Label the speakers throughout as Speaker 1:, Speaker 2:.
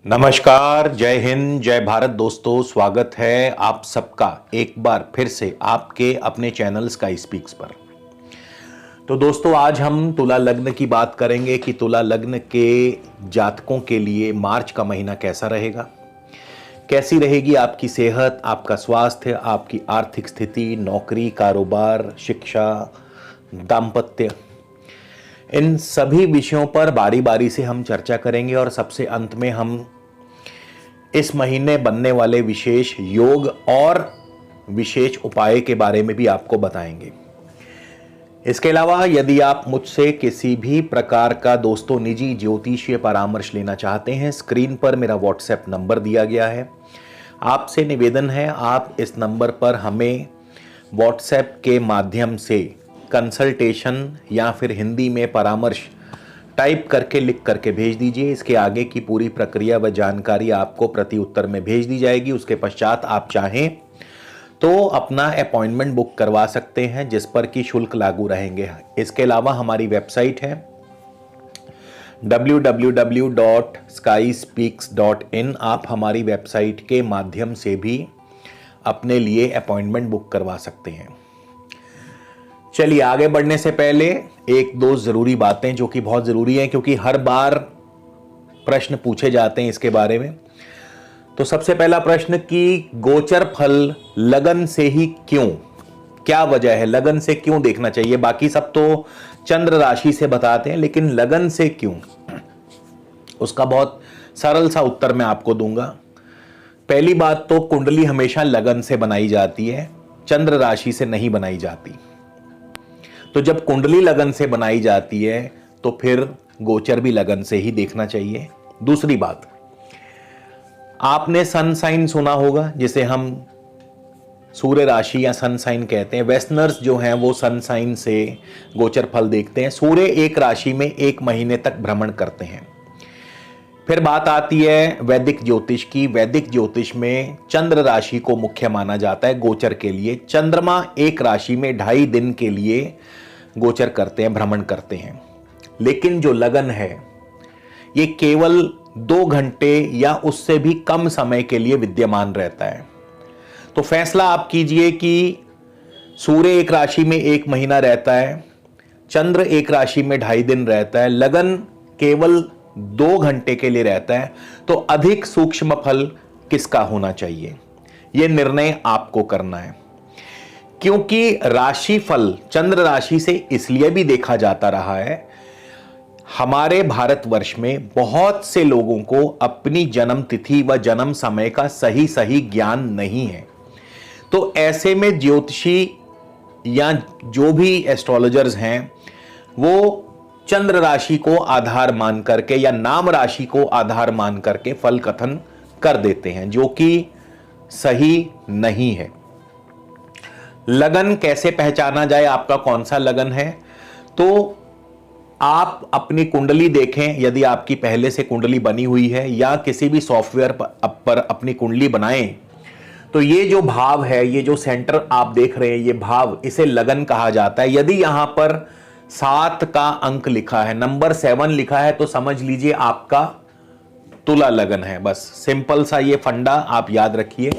Speaker 1: नमस्कार, जय हिंद, जय भारत दोस्तों। स्वागत है आप सबका एक बार फिर से आपके अपने चैनल स्काई स्पीक्स पर। तो दोस्तों, आज हम तुला लग्न की बात करेंगे कि तुला लग्न के जातकों के लिए मार्च का महीना कैसा रहेगा, कैसी रहेगी आपकी सेहत, आपका स्वास्थ्य, आपकी आर्थिक स्थिति, नौकरी, कारोबार, शिक्षा, दाम्पत्य। इन सभी विषयों पर बारी बारी से हम चर्चा करेंगे और सबसे अंत में हम इस महीने बनने वाले विशेष योग और विशेष उपाय के बारे में भी आपको बताएंगे। इसके अलावा यदि आप मुझसे किसी भी प्रकार का दोस्तों निजी ज्योतिषीय परामर्श लेना चाहते हैं, स्क्रीन पर मेरा व्हाट्सएप नंबर दिया गया है। आपसे निवेदन है, आप इस नंबर पर हमें व्हाट्सएप के माध्यम से कंसल्टेशन या फिर हिंदी में परामर्श टाइप करके लिख करके भेज दीजिए। इसके आगे की पूरी प्रक्रिया व जानकारी आपको प्रति उत्तर में भेज दी जाएगी। उसके पश्चात आप चाहें तो अपना अपॉइंटमेंट बुक करवा सकते हैं, जिस पर कि शुल्क लागू रहेंगे। इसके अलावा हमारी वेबसाइट है www.skyspeaks.in। आप हमारी वेबसाइट के माध्यम से भी अपने लिए अपॉइंटमेंट बुक करवा सकते हैं। चलिए, आगे बढ़ने से पहले एक दो जरूरी बातें जो कि बहुत जरूरी हैं, क्योंकि हर बार प्रश्न पूछे जाते हैं इसके बारे में। तो सबसे पहला प्रश्न कि गोचर फल लगन से ही क्यों, क्या वजह है, लगन से क्यों देखना चाहिए? बाकी सब तो चंद्र राशि से बताते हैं, लेकिन लगन से क्यों, उसका बहुत सरल सा उत्तर मैं आपको दूंगा। पहली बात तो कुंडली हमेशा लगन से बनाई जाती है, चंद्र राशि से नहीं बनाई जाती। तो जब कुंडली लगन से बनाई जाती है तो फिर गोचर भी लगन से ही देखना चाहिए। दूसरी बात, आपने सन साइन सुना होगा, जिसे हम सूर्य राशि या सन साइन कहते हैं। वेस्टर्नर्स जो हैं वो सन साइन से गोचर फल देखते हैं। सूर्य एक राशि में एक महीने तक भ्रमण करते हैं। फिर बात आती है वैदिक ज्योतिष की। वैदिक ज्योतिष में चंद्र राशि को मुख्य माना जाता है गोचर के लिए। चंद्रमा एक राशि में 2.5 दिन के लिए गोचर करते हैं, भ्रमण करते हैं। लेकिन जो लगन है ये केवल 2 घंटे या उससे भी कम समय के लिए विद्यमान रहता है। तो फैसला आप कीजिए कि सूर्य एक राशि में 1 महीना रहता है, चंद्र एक राशि में 2.5 दिन रहता है, लगन केवल 2 घंटे के लिए रहता है, तो अधिक सूक्ष्म फल किसका होना चाहिए, यह निर्णय आपको करना है। क्योंकि राशि फल चंद्र राशि से इसलिए भी देखा जाता रहा है, हमारे भारतवर्ष में बहुत से लोगों को अपनी जन्म तिथि व जन्म समय का सही ज्ञान नहीं है। तो ऐसे में ज्योतिषी या जो भी एस्ट्रोलॉजर्स हैं वो चंद्र राशि को आधार मान करके या नाम राशि को आधार मान करके फल कथन कर देते हैं, जो कि सही नहीं है। लगन कैसे पहचाना जाए, आपका कौन सा लगन है? तो आप अपनी कुंडली देखें, यदि आपकी पहले से कुंडली बनी हुई है, या किसी भी सॉफ्टवेयर पर अपनी कुंडली बनाएं, तो ये जो भाव है, ये जो सेंटर आप देख रहे हैं, ये भाव, इसे लगन कहा जाता है। यदि यहां पर 7 का अंक लिखा है, नंबर 7 लिखा है, तो समझ लीजिए आपका तुला लगन है। बस सिंपल सा ये फंडा आप याद रखिए।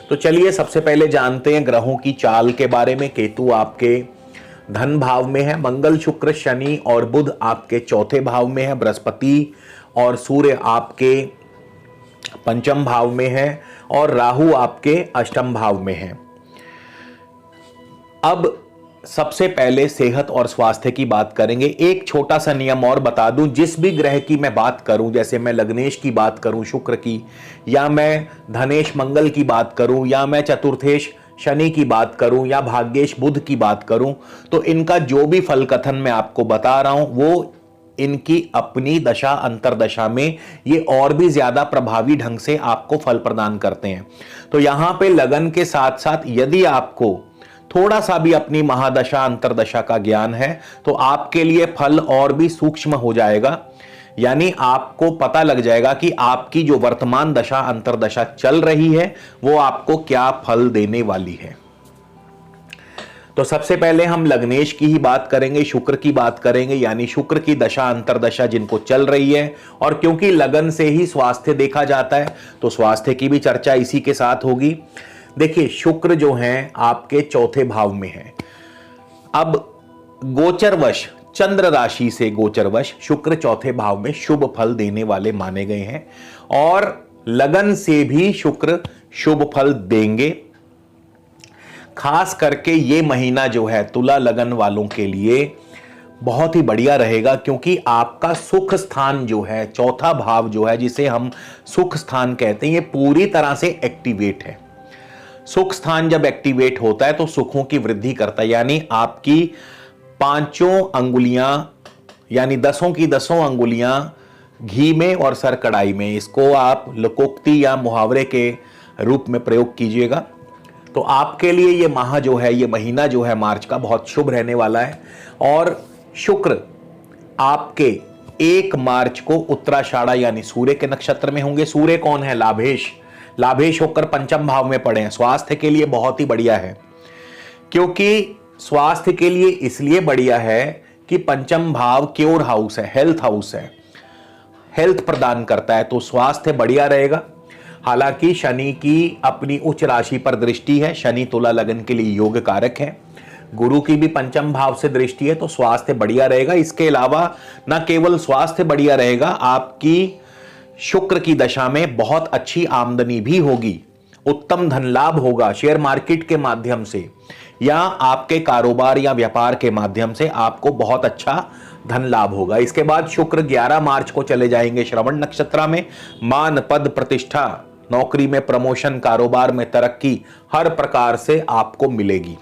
Speaker 1: तो चलिए सबसे पहले जानते हैं ग्रहों की चाल के बारे में। केतु आपके धन भाव में है, मंगल, शुक्र, शनि और बुध आपके चौथे भाव में है, बृहस्पति और सूर्य आपके पंचम भाव में है और राहु आपके अष्टम भाव में है। अब सबसे पहले सेहत और स्वास्थ्य की बात करेंगे। एक छोटा सा नियम और बता दूं, जिस भी ग्रह की मैं बात करूं, जैसे मैं लग्नेश की बात करूं शुक्र की, या मैं धनेश मंगल की बात करूं, या मैं चतुर्थेश शनि की बात करूं, या भाग्येश बुध की बात करूं, तो इनका जो भी फल कथन मैं आपको बता रहा हूं वो इनकी अपनी दशा अंतरदशा में ये और भी ज्यादा प्रभावी ढंग से आपको फल प्रदान करते हैं। तो यहां पे लगन के साथ साथ यदि आपको थोड़ा सा भी अपनी महादशा अंतरदशा का ज्ञान है तो आपके लिए फल और भी सूक्ष्म हो जाएगा। यानी आपको पता लग जाएगा कि आपकी जो वर्तमान दशा अंतरदशा चल रही है वो आपको क्या फल देने वाली है। तो सबसे पहले हम लग्नेश की ही बात करेंगे, शुक्र की बात करेंगे, यानी शुक्र की दशा अंतरदशा जिनको चल रही है। और क्योंकि लगन से ही स्वास्थ्य देखा जाता है तो स्वास्थ्य की भी चर्चा इसी के साथ होगी। देखिए, शुक्र जो है आपके चौथे भाव में है। अब गोचरवश, चंद्र राशि से गोचरवश शुक्र चौथे भाव में शुभ फल देने वाले माने गए हैं और लगन से भी शुक्र शुभ फल देंगे। खास करके ये महीना जो है तुला लगन वालों के लिए बहुत ही बढ़िया रहेगा, क्योंकि आपका सुख स्थान जो है, चौथा भाव जो है जिसे हम सुख स्थान कहते हैं, ये पूरी तरह से एक्टिवेट है। सुख स्थान जब एक्टिवेट होता है तो सुखों की वृद्धि करता है, यानी आपकी पांचों अंगुलियां यानी 10 की 10 अंगुलियां घी में और सर कढ़ाई में, इसको आप लोकोक्ति या मुहावरे के रूप में प्रयोग कीजिएगा। तो आपके लिए ये माह जो है, ये महीना जो है मार्च का, बहुत शुभ रहने वाला है। और शुक्र आपके 1 मार्च को उत्तराषाढ़ा यानी सूर्य के नक्षत्र में होंगे। सूर्य कौन है? लाभेश। लाभेश होकर पंचम भाव में पड़े हैं। स्वास्थ्य के लिए बहुत ही बढ़िया है, क्योंकि स्वास्थ्य के लिए इसलिए बढ़िया है कि पंचम भाव क्योर हाउस है, हेल्थ हाउस है, हेल्थ प्रदान करता है, तो स्वास्थ्य बढ़िया रहेगा। हालांकि शनि की अपनी उच्च राशि पर दृष्टि है, शनि तुला लगन के लिए योग कारक है, गुरु की भी पंचम भाव से दृष्टि है, तो स्वास्थ्य बढ़िया रहेगा। इसके अलावा न केवल स्वास्थ्य बढ़िया रहेगा, आपकी शुक्र की दशा में बहुत अच्छी आमदनी भी होगी, उत्तम धन लाभ होगा शेयर मार्केट के माध्यम से या आपके कारोबार या व्यापार के माध्यम से आपको बहुत अच्छा धन लाभ होगा। इसके बाद शुक्र 11 मार्च को चले जाएंगे श्रवण नक्षत्र में। मान पद प्रतिष्ठा, नौकरी में प्रमोशन, कारोबार में तरक्की हर प्रकार से आपको मिलेगी।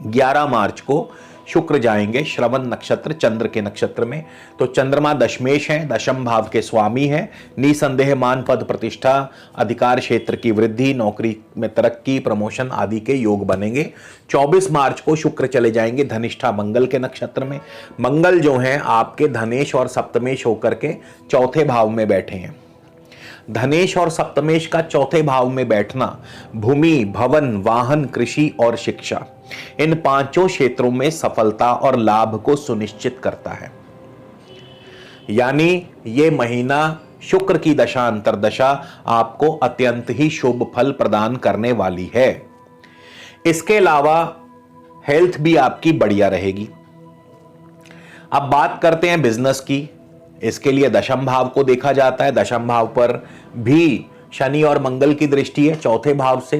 Speaker 1: 11 मार्च को शुक्र जाएंगे श्रवण नक्षत्र, चंद्र के नक्षत्र में। तो चंद्रमा दशमेश हैं, दशम भाव के स्वामी हैं। निसंदेह मान पद प्रतिष्ठा, अधिकार क्षेत्र की वृद्धि, नौकरी में तरक्की, प्रमोशन आदि के योग बनेंगे। 24 मार्च को शुक्र चले जाएंगे धनिष्ठा मंगल के नक्षत्र में। मंगल जो हैं आपके धनेश और सप्तमेश होकर के चौथे भाव में बैठे हैं। धनेश और सप्तमेश का चौथे भाव में बैठना भूमि, भवन, वाहन, कृषि और शिक्षा, इन पांचों क्षेत्रों में सफलता और लाभ को सुनिश्चित करता है। यानी ये महीना शुक्र की दशा अंतरदशा आपको अत्यंत ही शुभ फल प्रदान करने वाली है। इसके अलावा हेल्थ भी आपकी बढ़िया रहेगी। अब बात करते हैं बिजनेस की। इसके लिए दशम भाव को देखा जाता है। दशम भाव पर भी शनि और मंगल की दृष्टि है चौथे भाव से।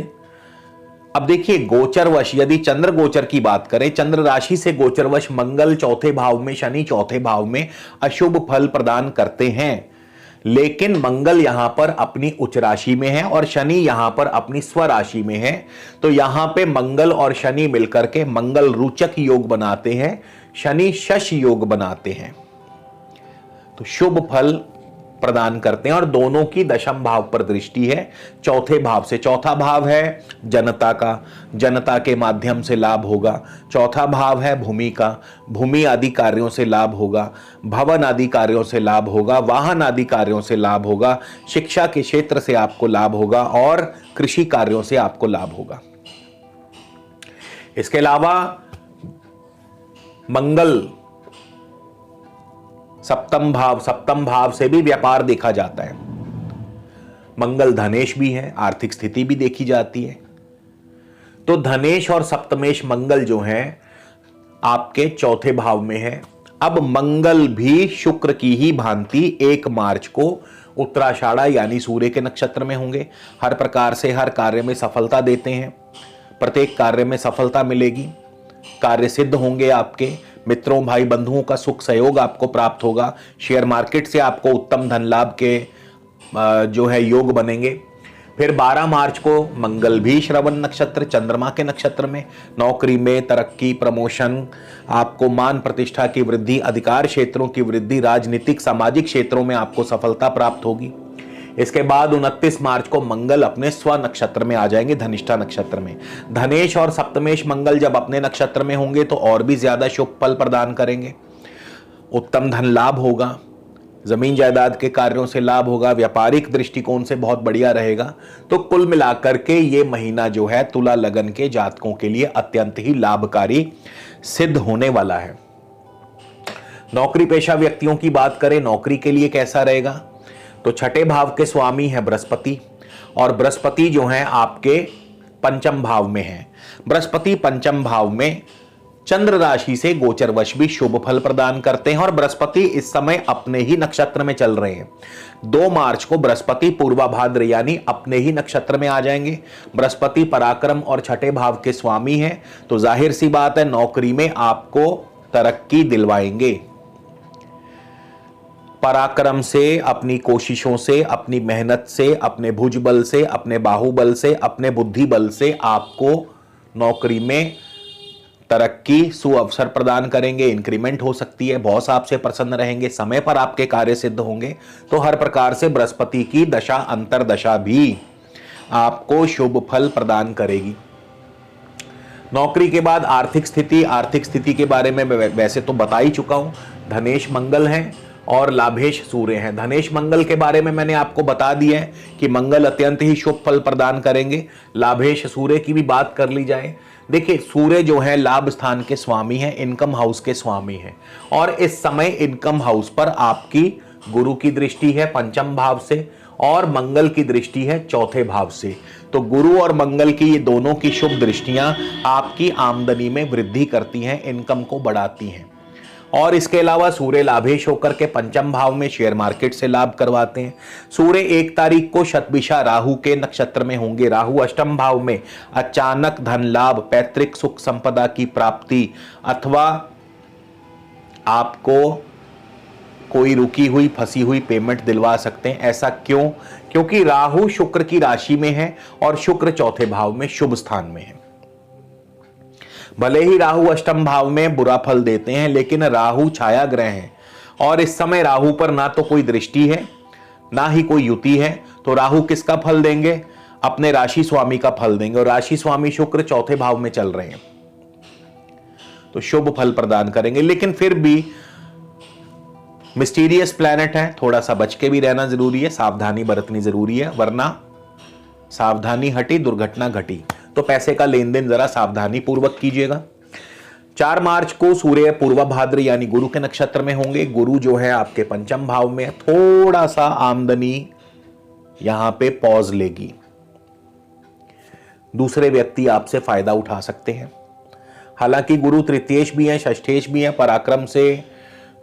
Speaker 1: अब देखिए, गोचरवश यदि चंद्र गोचर की बात करें, चंद्र राशि से गोचरवश मंगल चौथे भाव में, शनि चौथे भाव में अशुभ फल प्रदान करते हैं, लेकिन मंगल यहां पर अपनी उच्च राशि में है और शनि यहां पर अपनी स्वराशि में है। तो यहां पे मंगल और शनि मिलकर के मंगल रूचक योग बनाते हैं, शनि शश योग बनाते हैं, तो शुभ फल प्रदान करते हैं। और दोनों की दशम भाव पर दृष्टि है चौथे भाव से। चौथा भाव है जनता का, जनता के माध्यम से लाभ होगा। चौथा भाव है भूमि का, भूमि आदि कार्यों से लाभ होगा, भवन आदि कार्यों से लाभ होगा, वाहन आदि कार्यों से लाभ होगा, शिक्षा के क्षेत्र से आपको लाभ होगा और कृषि कार्यों से आपको लाभ होगा। इसके अलावा मंगल सप्तम भाव से भी व्यापार देखा जाता है। मंगल धनेश भी है, आर्थिक स्थिति भी देखी जाती है। तो धनेश और सप्तमेश मंगल जो है आपके चौथे भाव में है। अब मंगल भी शुक्र की ही भांति 1 मार्च को उत्तराषाढ़ा यानी सूर्य के नक्षत्र में होंगे। हर प्रकार से हर कार्य में सफलता देते हैं, प्रत्येक कार्य में सफलता मिलेगी, कार्य सिद्ध होंगे आपके। मित्रों, भाई बंधुओं का सुख सहयोग आपको प्राप्त होगा। शेयर मार्केट से आपको उत्तम धन लाभ के जो है योग बनेंगे। फिर 12 मार्च को मंगल भी श्रवण नक्षत्र, चंद्रमा के नक्षत्र में। नौकरी में तरक्की, प्रमोशन, आपको मान प्रतिष्ठा की वृद्धि, अधिकार क्षेत्रों की वृद्धि, राजनीतिक सामाजिक क्षेत्रों में आपको सफलता प्राप्त होगी। इसके बाद 29 मार्च को मंगल अपने स्व नक्षत्र में आ जाएंगे, धनिष्ठा नक्षत्र में। धनेश और सप्तमेश मंगल जब अपने नक्षत्र में होंगे तो और भी ज्यादा शुभ फल प्रदान करेंगे, उत्तम धन लाभ होगा, जमीन जायदाद के कार्यों से लाभ होगा, व्यापारिक दृष्टिकोण से बहुत बढ़िया रहेगा। तो कुल मिलाकर के ये महीना जो है तुला लगन के जातकों के लिए अत्यंत ही लाभकारी सिद्ध होने वाला है। नौकरी पेशा व्यक्तियों की बात करें, नौकरी के लिए कैसा रहेगा, तो छठे भाव के स्वामी है बृहस्पति, और बृहस्पति जो है आपके पंचम भाव में है। बृहस्पति पंचम भाव में चंद्र राशि से गोचरवश भी शुभ फल प्रदान करते हैं, और बृहस्पति इस समय अपने ही नक्षत्र में चल रहे हैं। 2 मार्च को बृहस्पति पूर्वाभाद्र यानी अपने ही नक्षत्र में आ जाएंगे। बृहस्पति पराक्रम और छठे भाव के स्वामी हैं, तो जाहिर सी बात है नौकरी में आपको तरक्की दिलवाएंगे। पराक्रम से, अपनी कोशिशों से, अपनी मेहनत से, अपने भुजबल से, अपने बाहुबल से, अपने बुद्धि बल से आपको नौकरी में तरक्की, सुअवसर प्रदान करेंगे। इंक्रीमेंट हो सकती है, बॉस आपसे प्रसन्न रहेंगे, समय पर आपके कार्य सिद्ध होंगे। तो हर प्रकार से बृहस्पति की दशा अंतरदशा भी आपको शुभ फल प्रदान करेगी। नौकरी के बाद आर्थिक स्थिति के बारे में वैसे तो बता ही चुका हूं। धनेश मंगल हैं और लाभेश सूर्य हैं। धनेश मंगल के बारे में मैंने आपको बता दिया है कि मंगल अत्यंत ही शुभ फल प्रदान करेंगे। लाभेश सूर्य की भी बात कर ली जाए, देखिए सूर्य जो है लाभ स्थान के स्वामी हैं, इनकम हाउस के स्वामी हैं, और इस समय इनकम हाउस पर आपकी गुरु की दृष्टि है पंचम भाव से, और मंगल की दृष्टि है चौथे भाव से। तो गुरु और मंगल की ये दोनों की शुभ दृष्टियां आपकी आमदनी में वृद्धि करती हैं, इनकम को बढ़ाती हैं। और इसके अलावा सूर्य लाभेश होकर के पंचम भाव में शेयर मार्केट से लाभ करवाते हैं। सूर्य 1 तारीख को शतभिषा राहु के नक्षत्र में होंगे। राहु अष्टम भाव में अचानक धन लाभ, पैतृक सुख संपदा की प्राप्ति, अथवा आपको कोई रुकी हुई फंसी हुई पेमेंट दिलवा सकते हैं। ऐसा क्यों? क्योंकि राहु शुक्र की राशि में है और शुक्र चौथे भाव में शुभ स्थान में है। भले ही राहु अष्टम भाव में बुरा फल देते हैं, लेकिन राहु छाया ग्रह हैं, और इस समय राहु पर ना तो कोई दृष्टि है ना ही कोई युति है। तो राहु किसका फल देंगे? अपने राशि स्वामी का फल देंगे, और राशि स्वामी शुक्र चौथे भाव में चल रहे हैं, तो शुभ फल प्रदान करेंगे। लेकिन फिर भी मिस्टीरियस प्लैनेट है, थोड़ा सा बच के भी रहना जरूरी है, सावधानी बरतनी जरूरी है, वरना सावधानी हटी दुर्घटना घटी। तो पैसे का लेन देन जरा सावधानी पूर्वक कीजिएगा। 4 मार्च को सूर्य पूर्वाभाद्र यानी गुरु के नक्षत्र में होंगे। गुरु जो है आपके पंचम भाव में, थोड़ा सा आमदनी यहां पे पॉज लेगी, दूसरे व्यक्ति आपसे फायदा उठा सकते हैं। हालांकि गुरु तृतीयेश भी है, षष्ठेश भी है, पराक्रम से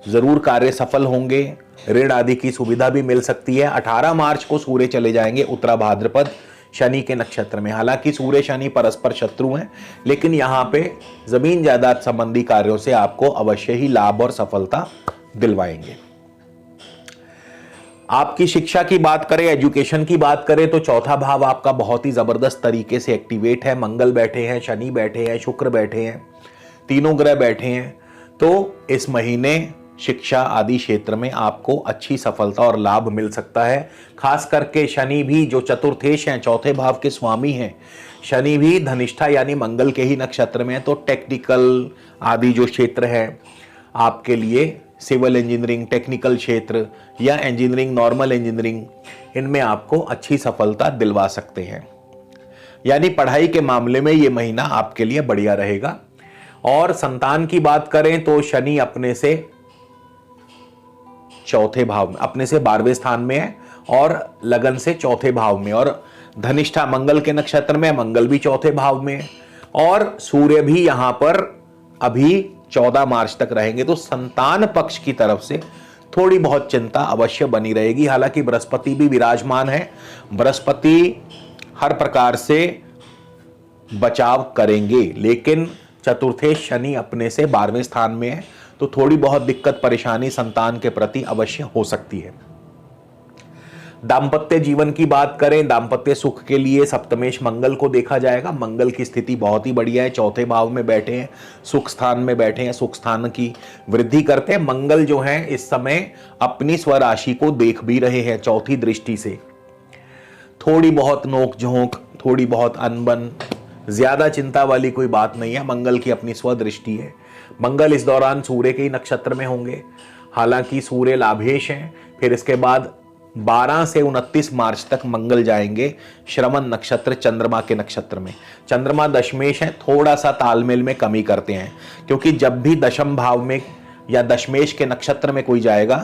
Speaker 1: जरूर कार्य सफल होंगे, ऋण आदि की सुविधा भी मिल सकती है। 18 मार्च को सूर्य चले जाएंगे उत्तरा भाद्रपद शनि के नक्षत्र में। हालांकि सूर्य शनि परस्पर शत्रु हैं, लेकिन यहां पे जमीन जायदाद संबंधी कार्यों से आपको अवश्य ही लाभ और सफलता दिलवाएंगे। आपकी शिक्षा की बात करें, एजुकेशन की बात करें, तो चौथा भाव आपका बहुत ही जबरदस्त तरीके से एक्टिवेट है। मंगल बैठे हैं, शनि बैठे हैं, शुक्र बैठे हैं, तीनों ग्रह बैठे हैं। तो इस महीने शिक्षा आदि क्षेत्र में आपको अच्छी सफलता और लाभ मिल सकता है। खास करके शनि भी जो चतुर्थेश हैं, चौथे भाव के स्वामी हैं, शनि भी धनिष्ठा यानी मंगल के ही नक्षत्र में है। तो टेक्निकल आदि जो क्षेत्र है आपके लिए, सिविल इंजीनियरिंग, टेक्निकल क्षेत्र या इंजीनियरिंग, नॉर्मल इंजीनियरिंग, इनमें आपको अच्छी सफलता दिलवा सकते हैं। यानी पढ़ाई के मामले में ये महीना आपके लिए बढ़िया रहेगा। और संतान की बात करें तो शनि अपने से चौथे भाव में, अपने से 12वें स्थान में है, और लगन से चौथे भाव में, और धनिष्ठा मंगल के नक्षत्र में, मंगल भी चौथे भाव में, और सूर्य भी यहां पर अभी 14 मार्च तक रहेंगे। तो संतान पक्ष की तरफ से थोड़ी बहुत चिंता अवश्य बनी रहेगी। हालांकि बृहस्पति भी विराजमान है, बृहस्पति हर प्रकार से बचाव करेंगे, लेकिन चतुर्थे शनि अपने से 12वें स्थान में है, तो थोड़ी बहुत दिक्कत परेशानी संतान के प्रति अवश्य हो सकती है। दांपत्य जीवन की बात करें, दांपत्य सुख के लिए सप्तमेश मंगल को देखा जाएगा। मंगल की स्थिति बहुत ही बढ़िया है, चौथे भाव में बैठे हैं, सुख स्थान में बैठे हैं, सुख स्थान की वृद्धि करते हैं। मंगल जो है इस समय अपनी स्वराशि को देख भी रहे हैं चौथी दृष्टि से। थोड़ी बहुत नोक झोंक, थोड़ी बहुत अनबन, ज्यादा चिंता वाली कोई बात नहीं है। मंगल की अपनी स्वदृष्टि है। मंगल इस दौरान सूर्य के ही नक्षत्र में होंगे। हालांकि सूर्य लाभेश हैं, फिर इसके बाद 12 से 29 मार्च तक मंगल जाएंगे श्रवण नक्षत्र चंद्रमा के नक्षत्र में। चंद्रमा दशमेश है, थोड़ा सा तालमेल में कमी करते हैं, क्योंकि जब भी दशम भाव में या दशमेश के नक्षत्र में कोई जाएगा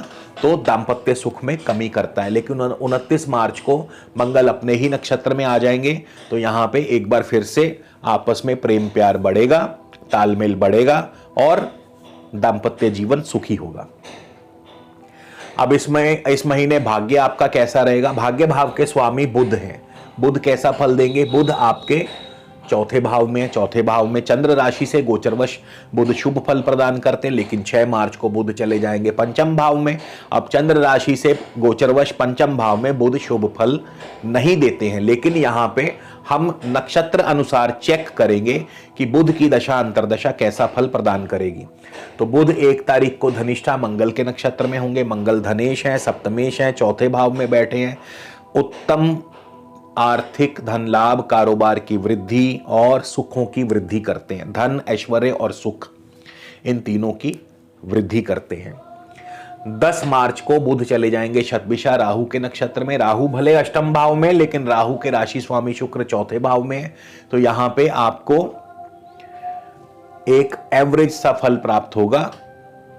Speaker 1: तो दाम्पत्य सुख में कमी करता है। लेकिन 29 मार्च को मंगल अपने ही नक्षत्र में आ जाएंगे, तो यहां पे एक बार फिर से आपस में प्रेम प्यार बढ़ेगा, तालमेल बढ़ेगा और दाम्पत्य जीवन सुखी होगा। अब इस महीने भाग्य आपका कैसा रहेगा? भाग्य भाव के स्वामी बुध हैं। बुध कैसा फल देंगे? बुध आपके चौथे भाव में है। चौथे भाव में चंद्र राशि से गोचरवश बुध शुभ फल प्रदान करते हैं, लेकिन 6 मार्च को बुध चले जाएंगे पंचम भाव में। अब चंद्र राशि से गोचरवश पंचम भाव में बुध शुभ फल नहीं देते हैं, लेकिन यहाँ पे हम नक्षत्र अनुसार चेक करेंगे कि बुध की दशा अंतरदशा कैसा फल प्रदान करेगी। तो बुध 1 तारीख को धनिष्ठा मंगल के नक्षत्र में होंगे। मंगल धनेश है, सप्तमेश है, चौथे भाव में बैठे हैं। उत्तम आर्थिक धन लाभ, कारोबार की वृद्धि और सुखों की वृद्धि करते हैं। धन, ऐश्वर्य और सुख, इन तीनों की वृद्धि करते हैं। 10 मार्च को बुध चले जाएंगे शतभिषा राहु के नक्षत्र में। राहु भले अष्टम भाव में, लेकिन राहु के राशि स्वामी शुक्र चौथे भाव में है, तो यहां पे आपको एक एवरेज सा फल प्राप्त होगा।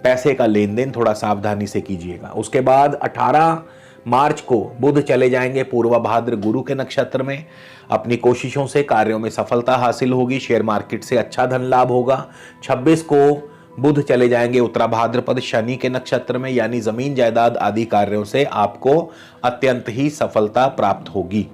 Speaker 1: पैसे का लेन देन थोड़ा सावधानी से कीजिएगा। उसके बाद 18 मार्च को बुध चले जाएंगे पूर्वा भाद्र गुरु के नक्षत्र में। अपनी कोशिशों से कार्यों में सफलता हासिल होगी। शेयर मार्केट से अच्छा धन लाभ होगा। 26 को बुध चले जाएंगे उत्तरा भाद्रपद शनि के नक्षत्र में, यानी जमीन जायदाद आदि कार्यों से आपको अत्यंत ही सफलता प्राप्त होगी।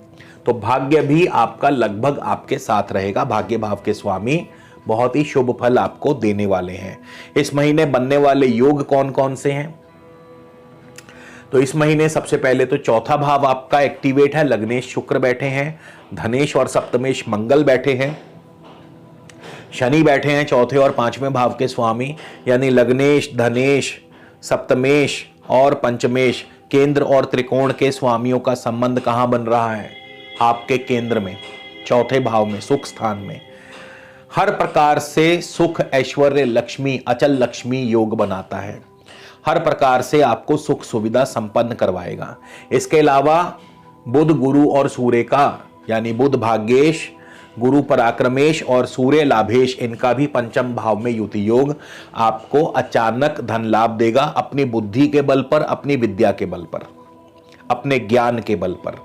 Speaker 1: तो भाग्य भी आपका लगभग आपके साथ रहेगा। भाग्य भाव के स्वामी बहुत ही शुभ फल आपको देने वाले हैं। इस महीने बनने वाले योग कौन कौन से हैं? तो इस महीने सबसे पहले तो चौथा भाव आपका एक्टिवेट है। लग्नेश शुक्र बैठे हैं, धनेश और सप्तमेश मंगल बैठे हैं, शनि बैठे हैं चौथे और 5वें भाव के स्वामी, यानी लग्नेश, धनेश, सप्तमेश और पंचमेश केंद्र और त्रिकोण के स्वामियों का संबंध कहां बन रहा है? आपके केंद्र में, चौथे भाव में, सुख स्थान में। हर प्रकार से सुख, ऐश्वर्य, लक्ष्मी, अचल लक्ष्मी योग बनाता है। हर प्रकार से आपको सुख सुविधा संपन्न करवाएगा। इसके अलावा बुध गुरु और सूर्य का, यानी बुध भाग्येश, गुरु पराक्रमेश और सूर्य लाभेश, इनका भी पंचम भाव में युति योग आपको अचानक धन लाभ देगा। अपनी बुद्धि के बल पर, अपनी विद्या के बल पर, अपने ज्ञान के बल पर।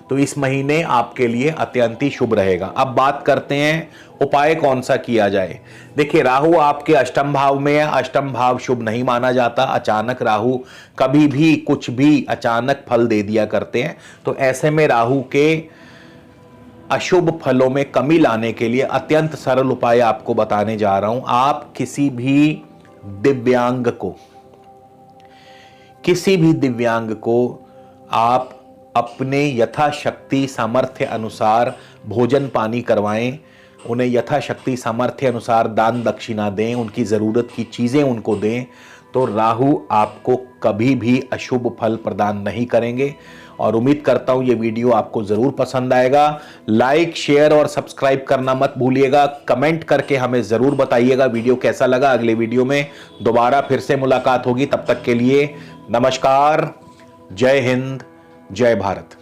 Speaker 1: तो इस महीने आपके लिए अत्यंत ही शुभ रहेगा। अब बात करते हैं उपाय कौन सा किया जाए। देखिए, राहु आपके अष्टम भाव में है। अष्टम भाव शुभ नहीं माना जाता। अचानक राहु कभी भी कुछ भी अचानक फल दे दिया करते हैं। तो ऐसे में राहु के अशुभ फलों में कमी लाने के लिए अत्यंत सरल उपाय आपको बताने जा रहा हूं। आप किसी भी दिव्यांग को आप अपने यथाशक्ति सामर्थ्य अनुसार भोजन पानी करवाएं, उन्हें यथाशक्ति सामर्थ्य अनुसार दान दक्षिणा दें, उनकी ज़रूरत की चीज़ें उनको दें, तो राहु आपको कभी भी अशुभ फल प्रदान नहीं करेंगे। और उम्मीद करता हूं ये वीडियो आपको ज़रूर पसंद आएगा। लाइक, शेयर और सब्सक्राइब करना मत भूलिएगा। कमेंट करके हमें ज़रूर बताइएगा वीडियो कैसा लगा। अगले वीडियो में दोबारा फिर से मुलाकात होगी। तब तक के लिए नमस्कार, जय हिंद, जय भारत।